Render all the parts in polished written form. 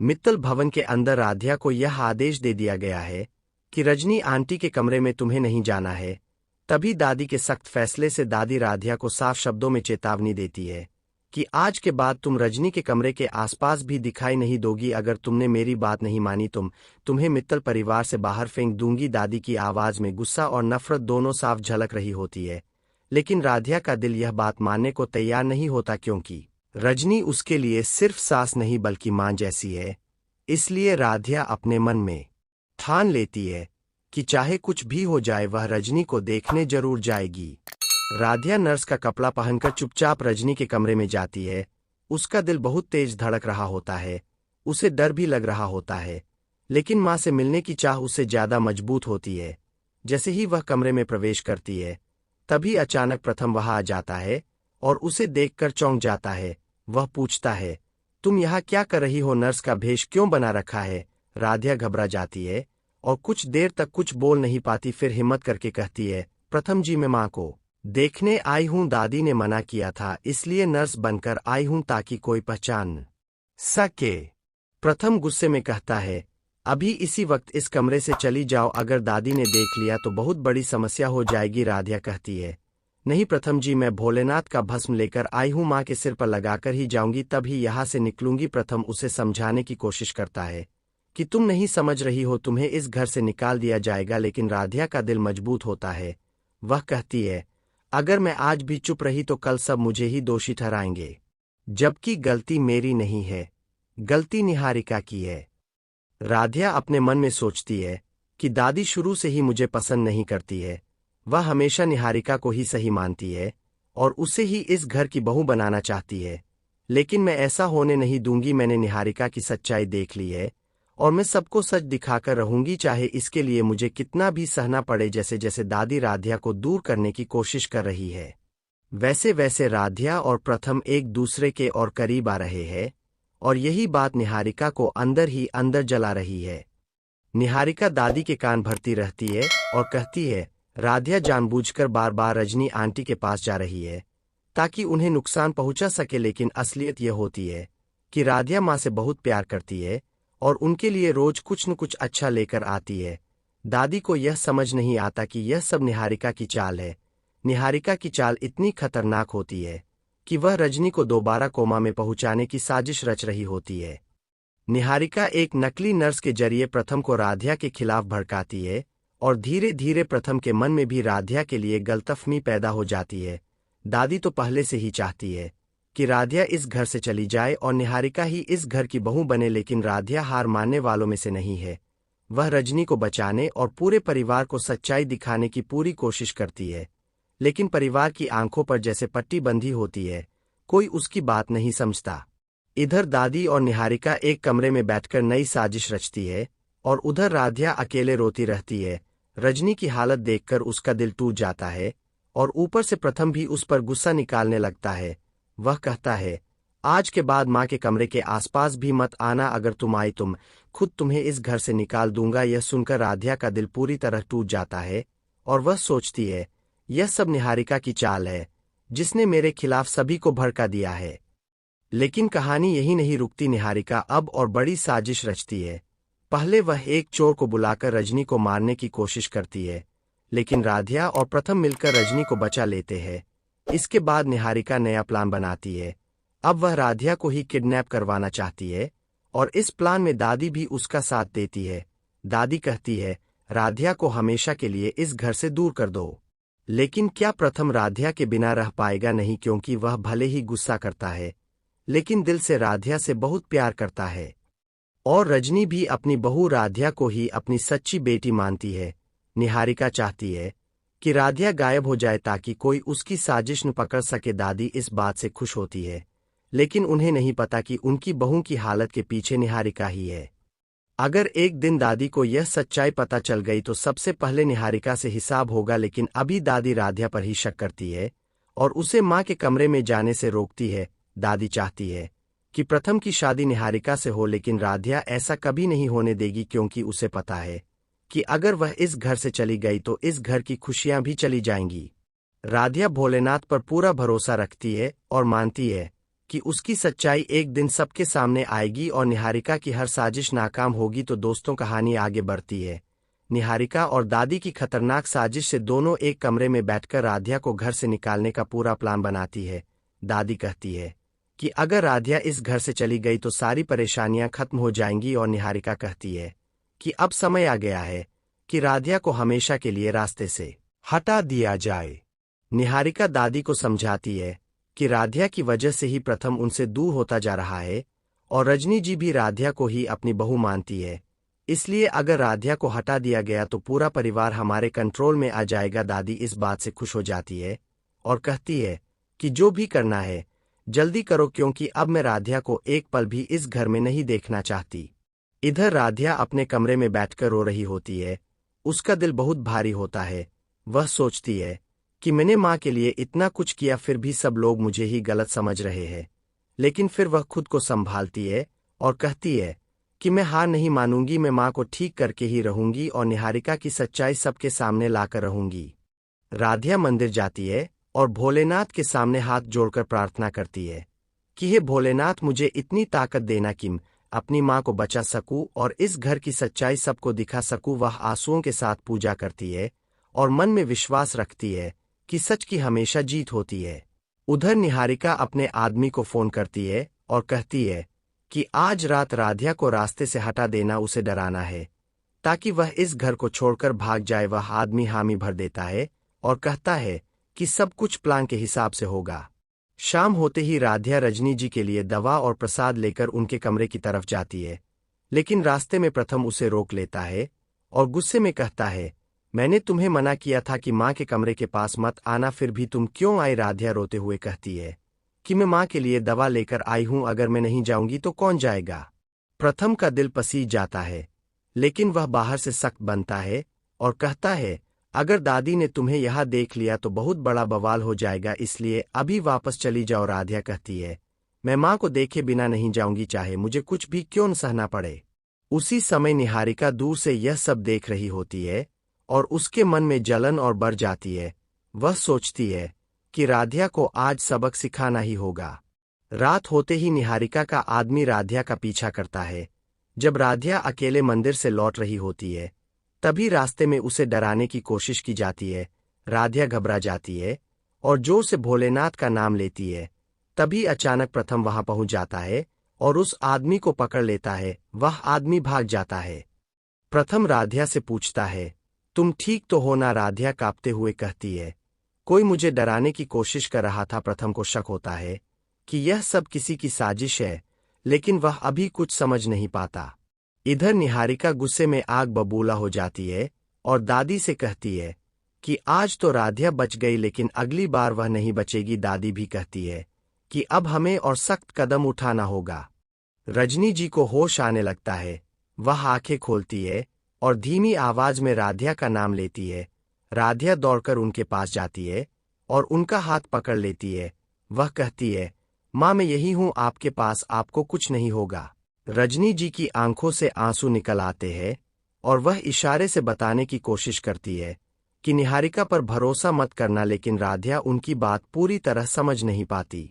मित्तल भवन के अंदर राधिया को यह आदेश दे दिया गया है कि रजनी आंटी के कमरे में तुम्हें नहीं जाना है। तभी दादी के सख्त फैसले से दादी राधिया को साफ शब्दों में चेतावनी देती है कि आज के बाद तुम रजनी के कमरे के आसपास भी दिखाई नहीं दोगी। अगर तुमने मेरी बात नहीं मानी तुम्हें मित्तल परिवार से बाहर फेंक दूंगी। दादी की आवाज में गुस्सा और नफरत दोनों साफ झलक रही होती है, लेकिन राधिया का दिल यह बात मानने को तैयार नहीं होता, क्योंकि रजनी उसके लिए सिर्फ सास नहीं बल्कि मां जैसी है। इसलिए राधिया अपने मन में ठान लेती है कि चाहे कुछ भी हो जाए वह रजनी को देखने जरूर जाएगी। राधिया नर्स का कपड़ा पहनकर चुपचाप रजनी के कमरे में जाती है। उसका दिल बहुत तेज धड़क रहा होता है, उसे डर भी लग रहा होता है, लेकिन मां से मिलने की चाह उससे ज्यादा मजबूत होती है। जैसे ही वह कमरे में प्रवेश करती है, तभी अचानक प्रथम वहां आ जाता है और उसे देखकर चौंक जाता है। वह पूछता है, तुम यहाँ क्या कर रही हो? नर्स का भेष क्यों बना रखा है? राधिया घबरा जाती है और कुछ देर तक कुछ बोल नहीं पाती, फिर हिम्मत करके कहती है, प्रथम जी, मैं मां को देखने आई हूं। दादी ने मना किया था, इसलिए नर्स बनकर आई हूं ताकि कोई पहचान सके। प्रथम गुस्से में कहता है, अभी इसी वक्त इस कमरे से चली जाओ, अगर दादी ने देख लिया तो बहुत बड़ी समस्या हो जाएगी। राधिया कहती है, नहीं प्रथम जी, मैं भोलेनाथ का भस्म लेकर आई हूं, मां के सिर पर लगाकर ही जाऊंगी, तभी यहां से निकलूंगी। प्रथम उसे समझाने की कोशिश करता है कि तुम नहीं समझ रही हो, तुम्हें इस घर से निकाल दिया जाएगा, लेकिन राधिया का दिल मजबूत होता है। वह कहती है, अगर मैं आज भी चुप रही तो कल सब मुझे ही दोषी ठहराएंगे, जबकि गलती मेरी नहीं है, गलती निहारिका की है। राधिया अपने मन में सोचती है कि दादी शुरू से ही मुझे पसंद नहीं करती है, वह हमेशा निहारिका को ही सही मानती है और उसे ही इस घर की बहू बनाना चाहती है, लेकिन मैं ऐसा होने नहीं दूंगी। मैंने निहारिका की सच्चाई देख ली है और मैं सबको सच दिखाकर रहूंगी, चाहे इसके लिए मुझे कितना भी सहना पड़े। जैसे जैसे दादी राधिया को दूर करने की कोशिश कर रही है, वैसे वैसे राधिया और प्रथम एक दूसरे के और करीब आ रहे हैं, और यही बात निहारिका को अंदर ही अंदर जला रही है। निहारिका दादी के कान भरती रहती है और कहती है, राधिया जानबूझकर बार बार रजनी आंटी के पास जा रही है ताकि उन्हें नुकसान पहुंचा सके, लेकिन असलियत यह होती है कि राधिया मां से बहुत प्यार करती है और उनके लिए रोज कुछ न कुछ अच्छा लेकर आती है। दादी को यह समझ नहीं आता कि यह सब निहारिका की चाल है। निहारिका की चाल इतनी खतरनाक होती है कि वह रजनी को दोबारा कोमा में पहुंचाने की साजिश रच रही होती है। निहारिका एक नकली नर्स के जरिए प्रथम को राधिया के खिलाफ भड़काती है और धीरे धीरे प्रथम के मन में भी राधिया के लिए गलतफहमी पैदा हो जाती है। दादी तो पहले से ही चाहती है कि राधिया इस घर से चली जाए और निहारिका ही इस घर की बहू बने, लेकिन राधिया हार मानने वालों में से नहीं है। वह रजनी को बचाने और पूरे परिवार को सच्चाई दिखाने की पूरी कोशिश करती है, लेकिन परिवार की आंखों पर जैसे पट्टी बंधी होती है, कोई उसकी बात नहीं समझता। इधर दादी और निहारिका एक कमरे में बैठकर नई साजिश रचती है और उधर राधिया अकेले रोती रहती है। रजनी की हालत देखकर उसका दिल टूट जाता है और ऊपर से प्रथम भी उस पर गुस्सा निकालने लगता है। वह कहता है, आज के बाद मां के कमरे के आसपास भी मत आना, अगर तुम आई खुद तुम्हें इस घर से निकाल दूंगा। यह सुनकर राधिया का दिल पूरी तरह टूट जाता है और वह सोचती है, यह सब निहारिका की चाल है, जिसने मेरे खिलाफ सभी को भड़का दिया है। लेकिन कहानी यही नहीं रुकती। निहारिका अब और बड़ी साजिश रचती है। पहले वह एक चोर को बुलाकर रजनी को मारने की कोशिश करती है, लेकिन राधिया और प्रथम मिलकर रजनी को बचा लेते हैं। इसके बाद निहारिका नया प्लान बनाती है। अब वह राधिया को ही किडनैप करवाना चाहती है और इस प्लान में दादी भी उसका साथ देती है। दादी कहती है, राधिया को हमेशा के लिए इस घर से दूर कर दो। लेकिन क्या प्रथम राधिया के बिना रह पाएगा? नहीं, क्योंकि वह भले ही गुस्सा करता है, लेकिन दिल से राधिया से बहुत प्यार करता है। और रजनी भी अपनी बहू राधिया को ही अपनी सच्ची बेटी मानती है। निहारिका चाहती है कि राधिया गायब हो जाए ताकि कोई उसकी साजिश न पकड़ सके। दादी इस बात से खुश होती है, लेकिन उन्हें नहीं पता कि उनकी बहू की हालत के पीछे निहारिका ही है। अगर एक दिन दादी को यह सच्चाई पता चल गई तो सबसे पहले निहारिका से हिसाब होगा, लेकिन अभी दादी राधिया पर ही शक करती है और उसे मां के कमरे में जाने से रोकती है। दादी चाहती है कि प्रथम की शादी निहारिका से हो, लेकिन राधिया ऐसा कभी नहीं होने देगी, क्योंकि उसे पता है कि अगर वह इस घर से चली गई तो इस घर की खुशियां भी चली जाएंगी। राधिया भोलेनाथ पर पूरा भरोसा रखती है और मानती है कि उसकी सच्चाई एक दिन सबके सामने आएगी और निहारिका की हर साजिश नाकाम होगी। तो दोस्तों, कहानी आगे बढ़ती है। निहारिका और दादी की खतरनाक साजिश से दोनों एक कमरे में बैठकर राधिया को घर से निकालने का पूरा प्लान बनाती है। दादी कहती है कि अगर राधिया इस घर से चली गई तो सारी परेशानियां खत्म हो जाएंगी, और निहारिका कहती है कि अब समय आ गया है कि राधिया को हमेशा के लिए रास्ते से हटा दिया जाए। निहारिका दादी को समझाती है कि राधिया की वजह से ही प्रथम उनसे दूर होता जा रहा है, और रजनी जी भी राधिया को ही अपनी बहू मानती है, इसलिए अगर राधिया को हटा दिया गया तो पूरा परिवार हमारे कंट्रोल में आ जाएगा। दादी इस बात से खुश हो जाती है और कहती है कि जो भी करना है जल्दी करो, क्योंकि अब मैं राधिया को एक पल भी इस घर में नहीं देखना चाहती। इधर राधिया अपने कमरे में बैठकर रो रही होती है। उसका दिल बहुत भारी होता है। वह सोचती है कि मैंने माँ के लिए इतना कुछ किया, फिर भी सब लोग मुझे ही गलत समझ रहे हैं। लेकिन फिर वह खुद को संभालती है और कहती है कि मैं हार नहीं मानूंगी, मैं माँ को ठीक करके ही रहूंगी और निहारिका की सच्चाई सबके सामने लाकर रहूंगी। राधिया मंदिर जाती है और भोलेनाथ के सामने हाथ जोड़कर प्रार्थना करती है कि हे भोलेनाथ, मुझे इतनी ताकत देना कि अपनी माँ को बचा सकूं और इस घर की सच्चाई सबको दिखा सकूं। वह आंसुओं के साथ पूजा करती है और मन में विश्वास रखती है कि सच की हमेशा जीत होती है। उधर निहारिका अपने आदमी को फोन करती है और कहती है कि आज रात राधिया को रास्ते से हटा देना, उसे डराना है ताकि वह इस घर को छोड़कर भाग जाए। वह आदमी हामी भर देता है और कहता है कि सब कुछ प्लान के हिसाब से होगा। शाम होते ही राधिया रजनी जी के लिए दवा और प्रसाद लेकर उनके कमरे की तरफ जाती है, लेकिन रास्ते में प्रथम उसे रोक लेता है और गुस्से में कहता है, मैंने तुम्हें मना किया था कि माँ के कमरे के पास मत आना, फिर भी तुम क्यों आई? राधिया रोते हुए कहती है कि मैं माँ के लिए दवा लेकर आई हूँ, अगर मैं नहीं जाऊंगी तो कौन जाएगा? प्रथम का दिल पसीज जाता है, लेकिन वह बाहर से सख्त बनता है और कहता है, अगर दादी ने तुम्हें यहाँ देख लिया तो बहुत बड़ा बवाल हो जाएगा, इसलिए अभी वापस चली जाओ। राधिया कहती है, मैं माँ को देखे बिना नहीं जाऊंगी, चाहे मुझे कुछ भी क्यों न सहना पड़े। उसी समय निहारिका दूर से यह सब देख रही होती है और उसके मन में जलन और बढ़ जाती है। वह सोचती है कि राधिया को आज सबक सिखाना ही होगा। रात होते ही निहारिका का आदमी राधिया का पीछा करता है। जब राधिया अकेले मंदिर से लौट रही होती है, तभी रास्ते में उसे डराने की कोशिश की जाती है। राधिया घबरा जाती है और जोर से भोलेनाथ का नाम लेती है। तभी अचानक प्रथम वहां पहुंच जाता है और उस आदमी को पकड़ लेता है। वह आदमी भाग जाता है। प्रथम राधिया से पूछता है, तुम ठीक तो हो ना? राधिया कांपते हुए कहती है, कोई मुझे डराने की कोशिश कर रहा था। प्रथम को शक होता है कि यह सब किसी की साजिश है, लेकिन वह अभी कुछ समझ नहीं पाता। इधर निहारिका गुस्से में आग बबूला हो जाती है और दादी से कहती है कि आज तो राधिया बच गई, लेकिन अगली बार वह नहीं बचेगी। दादी भी कहती है कि अब हमें और सख्त कदम उठाना होगा। रजनी जी को होश आने लगता है। वह आंखें खोलती है और धीमी आवाज में राधिया का नाम लेती है। राधिया दौड़कर उनके पास जाती है और उनका हाथ पकड़ लेती है। वह कहती है, माँ मैं यही हूँ आपके पास, आपको कुछ नहीं होगा। रजनी जी की आंखों से आंसू निकल आते हैं और वह इशारे से बताने की कोशिश करती है कि निहारिका पर भरोसा मत करना, लेकिन राधिया उनकी बात पूरी तरह समझ नहीं पाती।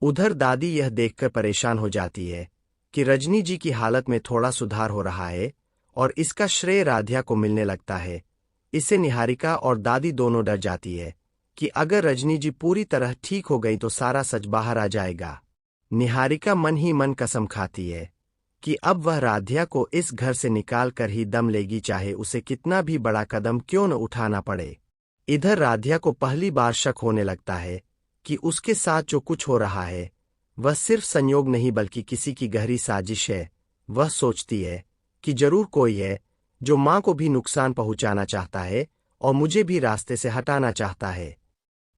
उधर दादी यह देखकर परेशान हो जाती है कि रजनी जी की हालत में थोड़ा सुधार हो रहा है और इसका श्रेय राधिया को मिलने लगता है। इससे निहारिका और दादी दोनों डर जाती है कि अगर रजनी जी पूरी तरह ठीक हो गई तो सारा सच बाहर आ जाएगा। निहारिका मन ही मन कसम खाती है कि अब वह राधिया को इस घर से निकाल कर ही दम लेगी, चाहे उसे कितना भी बड़ा कदम क्यों न उठाना पड़े। इधर राधिया को पहली बार शक होने लगता है कि उसके साथ जो कुछ हो रहा है वह सिर्फ संयोग नहीं बल्कि किसी की गहरी साजिश है। वह सोचती है कि जरूर कोई है जो माँ को भी नुकसान पहुंचाना चाहता है और मुझे भी रास्ते से हटाना चाहता है।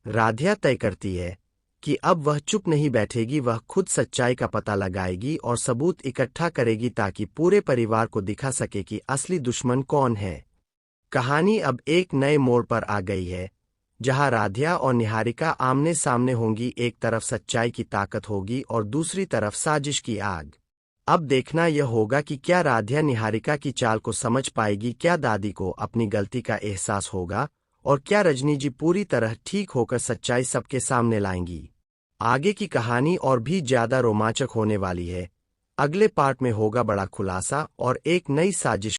राधिया तय करती है कि अब वह चुप नहीं बैठेगी, वह खुद सच्चाई का पता लगाएगी और सबूत इकट्ठा करेगी ताकि पूरे परिवार को दिखा सके कि असली दुश्मन कौन है। कहानी अब एक नए मोड़ पर आ गई है, जहां राधिया और निहारिका आमने सामने होंगी। एक तरफ सच्चाई की ताकत होगी और दूसरी तरफ साजिश की आग। अब देखना यह होगा कि क्या राधिया निहारिका की चाल को समझ पाएगी, क्या दादी को अपनी गलती का एहसास होगा और क्या रजनी जी पूरी तरह ठीक होकर सच्चाई सबके सामने लाएंगी। आगे की कहानी और भी ज्यादा रोमांचक होने वाली है। अगले पार्ट में होगा बड़ा खुलासा और एक नई साजिश।